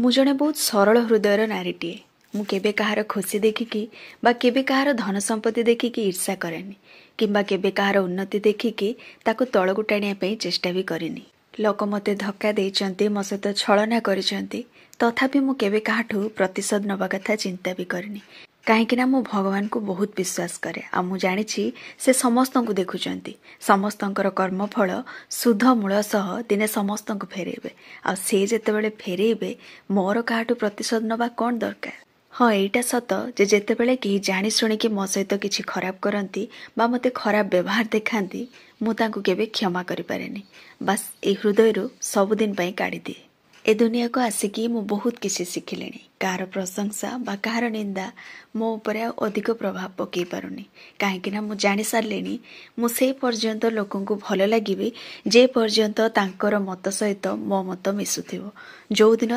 ମୁଁ ଜଣେ ବହୁତ ସରଳ ହୃଦୟର ନାରୀଟିଏ। ମୁଁ କେବେ କାହାର ଖୁସି ଦେଖିକି ବା କେବେ କାହାର ଧନ ସମ୍ପତ୍ତି ଦେଖିକି ଈର୍ଷା କରେନି କିମ୍ବା କେବେ କାହାର ଉନ୍ନତି ଦେଖିକି ତାକୁ ତଳକୁ ଟାଣିବା ପାଇଁ ଚେଷ୍ଟା ବି କରିନି। ଲୋକ ମୋତେ ଧକ୍କା ଦେଇଛନ୍ତି, ମୋ ସହିତ ଛଳନା କରିଛନ୍ତି, ତଥାପି ମୁଁ କେବେ କାହାଠୁ ପ୍ରତିଶୋଧ ନେବା କଥା ଚିନ୍ତା ବି କରିନି। କାହିଁକିନା ମୁଁ ଭଗବାନଙ୍କୁ ବହୁତ ବିଶ୍ୱାସ କରେ ଆଉ ମୁଁ ଜାଣିଛି ସେ ସମସ୍ତଙ୍କୁ ଦେଖୁଛନ୍ତି। ସମସ୍ତଙ୍କର କର୍ମଫଳ ସୁଧ ମୂଳ ସହ ଦିନେ ସମସ୍ତଙ୍କୁ ଫେରେଇବେ ଆଉ ସେ ଯେତେବେଳେ ଫେରେଇବେ ମୋର କାହାଠୁ ପ୍ରତିଶୋଧ ନେବା କ'ଣ ଦରକାର। ହଁ, ଏଇଟା ସତ ଯେ ଯେତେବେଳେ କେହି ଜାଣି ଶୁଣିକି ମୋ ସହିତ କିଛି ଖରାପ କରନ୍ତି ବା ମୋତେ ଖରାପ ବ୍ୟବହାର ଦେଖାନ୍ତି ମୁଁ ତାଙ୍କୁ କେବେ କ୍ଷମା କରିପାରେନି। ବାସ୍ ଏହି ହୃଦୟରୁ ସବୁଦିନ ପାଇଁ କାଢ଼ିଦିଏ। ଏ ଦୁନିଆକୁ ଆସିକି ମୁଁ ବହୁତ କିଛି ଶିଖିଲିଣି। କାହାର ପ୍ରଶଂସା ବା କାହାର ନିନ୍ଦା ମୋ ଉପରେ ଆଉ ଅଧିକ ପ୍ରଭାବ ପକାଇ ପାରୁନି। କାହିଁକିନା ମୁଁ ଜାଣିସାରିଲିଣି ମୁଁ ସେ ପର୍ଯ୍ୟନ୍ତ ଲୋକଙ୍କୁ ଭଲ ଲାଗିବି ଯେ ପର୍ଯ୍ୟନ୍ତ ତାଙ୍କର ମତ ସହିତ ମୋ ମତ ମିଶୁଥିବ। ଯେଉଁଦିନ